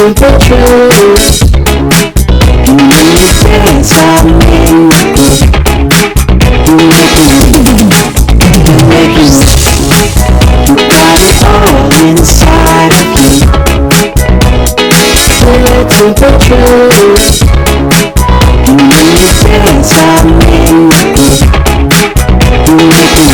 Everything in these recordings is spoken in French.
to the truth. You make me dance, I make me you make me you got it all inside of you. To the truth. You make me dance, I make me you make me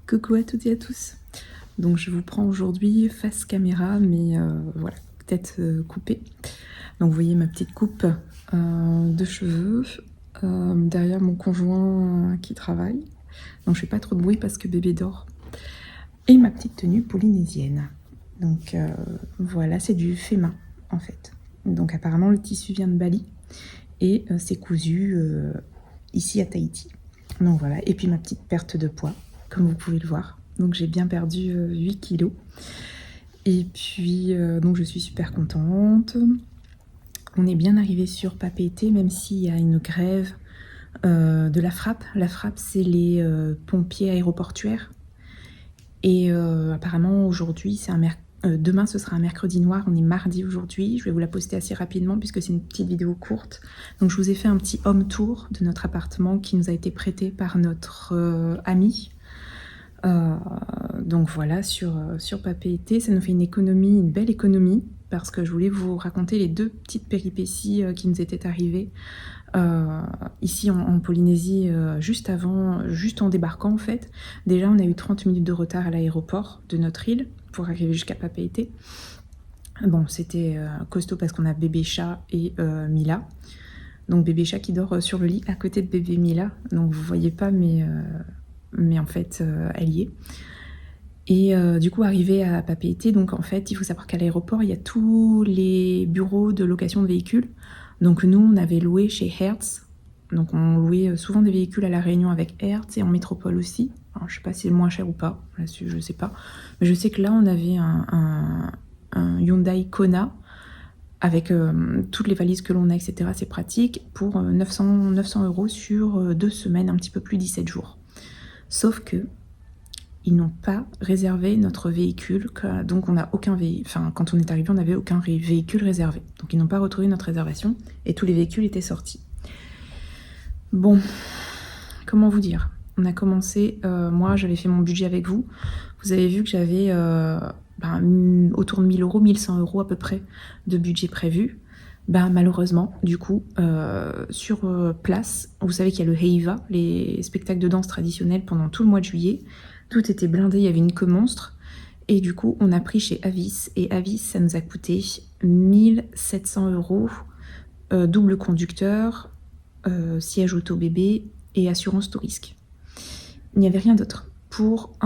Coucou à toutes et à tous. Donc je vous prends aujourd'hui face caméra, mais voilà, tête coupée. Donc vous voyez ma petite coupe de cheveux, derrière mon conjoint qui travaille. Donc je fais pas trop de bruit parce que bébé dort. Et ma petite tenue polynésienne. Donc voilà, c'est du fait main en fait. Donc apparemment le tissu vient de Bali et c'est cousu ici à Tahiti. Donc voilà, et puis ma petite perte de poids, comme vous pouvez le voir. Donc j'ai bien perdu 8 kilos. Et puis donc je suis super contente. On est bien arrivé sur Papeete, même s'il y a une grève de la FRAP. La FRAP, c'est les pompiers aéroportuaires. Et apparemment aujourd'hui, c'est demain ce sera un mercredi noir, on est mardi aujourd'hui. Je vais vous la poster assez rapidement puisque c'est une petite vidéo courte. Donc je vous ai fait un petit home tour de notre appartement qui nous a été prêté par notre ami. Donc voilà, sur Papeete, ça nous fait une belle économie, parce que je voulais vous raconter les deux petites péripéties qui nous étaient arrivées ici en Polynésie, juste en débarquant en fait. Déjà on a eu 30 minutes de retard à l'aéroport de notre île pour arriver jusqu'à Papeete. Bon, c'était costaud parce qu'on a bébé chat et Mila. Donc bébé chat qui dort sur le lit à côté de bébé Mila, donc vous voyez pas, mais en fait elle y est. Et du coup arrivé à Papeete, donc en fait il faut savoir qu'à l'aéroport il y a tous les bureaux de location de véhicules. Donc nous on avait loué chez Hertz, donc on louait souvent des véhicules à La Réunion avec Hertz et en métropole aussi. Alors, je sais pas si c'est moins cher ou pas, là-dessus je sais pas, mais je sais que là on avait un Hyundai Kona avec toutes les valises que l'on a, etc. C'est pratique, pour 900 € sur 2 semaines, un petit peu plus 17 jours. Sauf que ils n'ont pas réservé notre véhicule, donc on n'a aucun véhicule. Enfin, quand on est arrivé, on n'avait aucun véhicule réservé. Donc ils n'ont pas retrouvé notre réservation et tous les véhicules étaient sortis. Bon, comment vous dire? On a commencé, moi j'avais fait mon budget avec vous. Vous avez vu que j'avais autour de 1000 €, 1100 € à peu près de budget prévu. Malheureusement, du coup, sur place, vous savez qu'il y a le Heiva, les spectacles de danse traditionnels pendant tout le mois de juillet. Tout était blindé, il y avait une queue monstre. Et du coup, on a pris chez Avis. Et Avis, ça nous a coûté 1700 €, double conducteur, siège auto bébé et assurance tout risque. Il n'y avait rien d'autre. Pour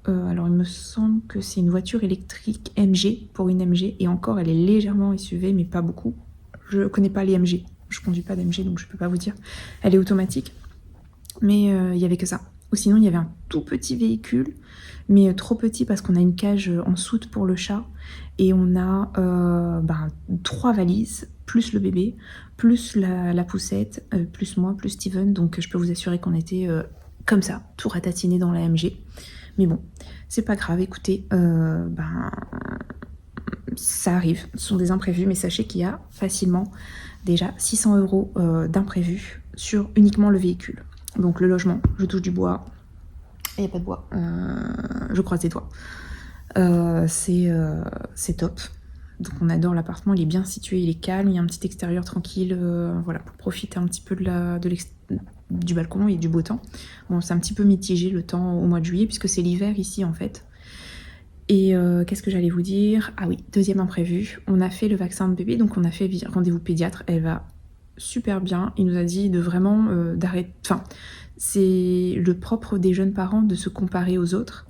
alors il me semble que c'est une voiture électrique MG, pour une MG. Et encore, elle est légèrement SUV, mais pas beaucoup. Je ne connais pas les MG. Je ne conduis pas d'MG, donc je ne peux pas vous dire. Elle est automatique. Mais il n'y avait que ça. Ou sinon, il y avait un tout petit véhicule, mais trop petit parce qu'on a une cage en soute pour le chat. Et on a 3 valises, plus le bébé, plus la poussette, plus moi, plus Steven. Donc je peux vous assurer qu'on était comme ça, tout ratatiné dans l'AMG. Mais bon, c'est pas grave, écoutez, ça arrive, ce sont des imprévus, mais sachez qu'il y a facilement déjà 600 € d'imprévus sur uniquement le véhicule. Donc le logement, je touche du bois, il n'y a pas de bois, je croise les doigts. C'est top. Donc on adore l'appartement, il est bien situé, il est calme, il y a un petit extérieur tranquille, voilà, pour profiter un petit peu du balcon et du beau temps. Bon, c'est un petit peu mitigé le temps au mois de juillet, puisque c'est l'hiver ici en fait. Et qu'est-ce que j'allais vous dire? Ah oui, deuxième imprévu, on a fait le vaccin de bébé, donc on a fait rendez-vous pédiatre, elle va super bien, il nous a dit de vraiment d'arrêter, enfin, c'est le propre des jeunes parents de se comparer aux autres,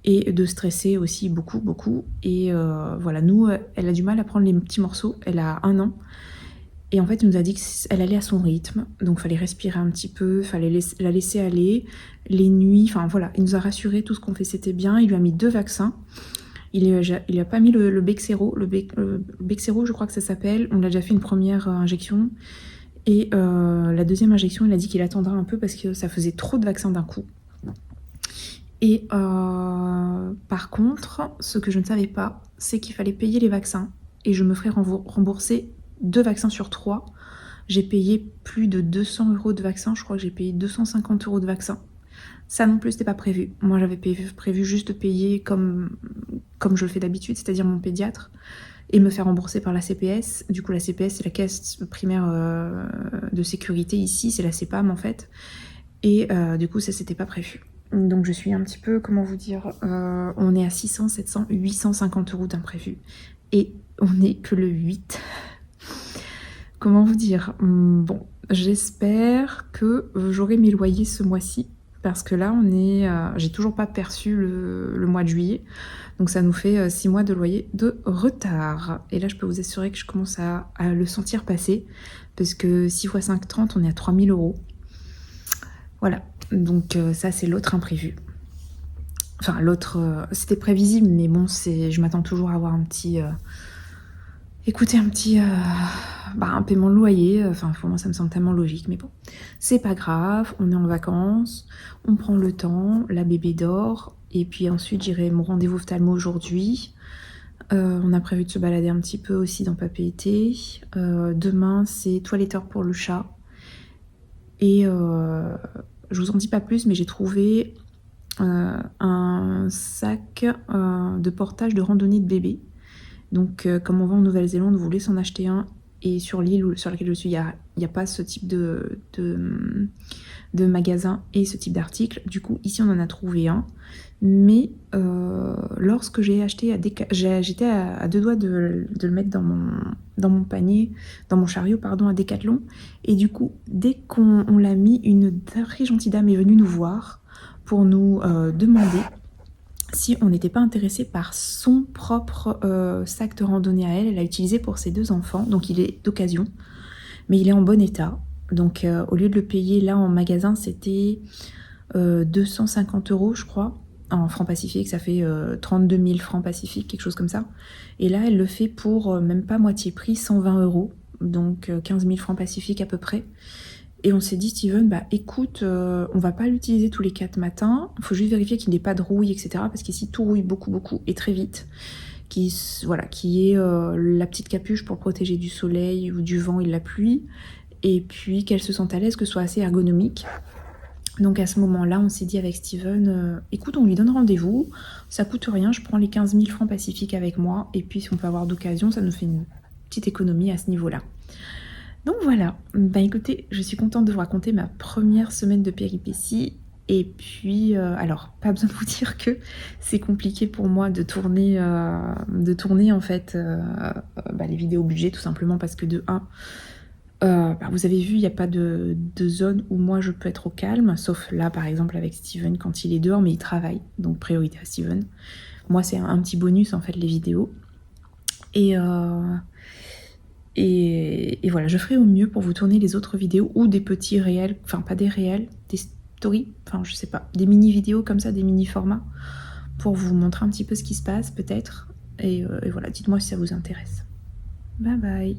et de stresser aussi beaucoup, et voilà, nous, elle a du mal à prendre les petits morceaux, elle a 1 an, et en fait, il nous a dit qu'elle allait à son rythme, donc fallait respirer un petit peu, fallait la laisser aller, les nuits, enfin voilà, il nous a rassuré, tout ce qu'on fait c'était bien, il lui a mis 2 vaccins, il a pas mis le Bexero, le Bexero je crois que ça s'appelle, on a déjà fait une première injection, et la deuxième injection, il a dit qu'il attendra un peu parce que ça faisait trop de vaccins d'un coup. Et par contre, ce que je ne savais pas, c'est qu'il fallait payer les vaccins, et je me ferais rembourser 2 vaccins sur 3. J'ai payé plus de 200 € de vaccins, je crois que j'ai payé 250 € de vaccins. Ça non plus, c'était pas prévu. Moi, j'avais prévu juste de payer comme je le fais d'habitude, c'est-à-dire mon pédiatre, et me faire rembourser par la CPS. Du coup, la CPS, c'est la caisse primaire de sécurité ici, c'est la CPAM en fait. Et du coup, ça, c'était pas prévu. Donc je suis un petit peu, comment vous dire, on est à 600, 700, 850 € d'imprévu. Et on n'est que le 8. Comment vous dire, bon, j'espère que j'aurai mes loyers ce mois-ci. Parce que là, j'ai toujours pas perçu le mois de juillet. Donc ça nous fait 6 mois de loyer de retard. Et là, je peux vous assurer que je commence à le sentir passer. Parce que 6 x 5, 30, on est à 3000 €. Voilà. Donc ça, c'est l'autre imprévu. Enfin, l'autre, c'était prévisible, mais bon, je m'attends toujours à avoir un petit... écoutez, un paiement de loyer. Enfin, pour moi, ça me semble tellement logique, mais bon. C'est pas grave, on est en vacances, on prend le temps, la bébé dort, et puis ensuite, j'irai mon rendez-vous ophtalmo aujourd'hui. On a prévu de se balader un petit peu aussi dans Papeete. Demain, c'est toiletteur pour le chat. Et... je vous en dis pas plus, mais j'ai trouvé un sac de portage de randonnée de bébé. Donc, comme on va en Nouvelle-Zélande, vous voulez s'en acheter un. Et sur l'île sur laquelle je suis, il n'y a pas ce type de magasin et ce type d'article. Du coup, ici, on en a trouvé un. Mais lorsque j'ai acheté, j'étais à 2 doigts de le mettre dans mon panier, dans mon chariot, pardon, à Decathlon. Et du coup, dès qu'on l'a mis, une très gentille dame est venue nous voir pour nous demander si on n'était pas intéressé par son propre sac de randonnée à elle. Elle l'a utilisé pour ses 2 enfants, donc il est d'occasion, mais il est en bon état. Donc au lieu de le payer là en magasin, c'était 250 €, je crois, en francs pacifiques, ça fait 32 000 francs pacifiques, quelque chose comme ça. Et là, elle le fait pour même pas moitié prix, 120 €, donc 15 000 francs pacifiques à peu près. Et on s'est dit, Steven, écoute, on va pas l'utiliser tous les 4 matins, il faut juste vérifier qu'il n'ait pas de rouille, etc. Parce qu'ici, tout rouille beaucoup et très vite. Qui est la petite capuche pour protéger du soleil ou du vent et de la pluie. Et puis qu'elle se sente à l'aise, que ce soit assez ergonomique. Donc à ce moment-là, on s'est dit avec Steven, écoute, on lui donne rendez-vous, ça coûte rien, je prends les 15 000 francs pacifiques avec moi, et puis si on peut avoir d'occasion, ça nous fait une petite économie à ce niveau-là. Donc voilà, écoutez, je suis contente de vous raconter ma première semaine de péripéties. Et puis, alors, pas besoin de vous dire que c'est compliqué pour moi de tourner en fait les vidéos budget, tout simplement parce que de 1, vous avez vu, il n'y a pas de zone où moi je peux être au calme, sauf là par exemple avec Steven quand il est dehors, mais il travaille, donc priorité à Steven. Moi c'est un petit bonus en fait les vidéos. Et voilà, je ferai au mieux pour vous tourner les autres vidéos ou des petits réels, enfin pas des réels, des stories, enfin je sais pas, des mini vidéos comme ça, des mini formats, pour vous montrer un petit peu ce qui se passe peut-être. Et voilà, dites-moi si ça vous intéresse. Bye bye.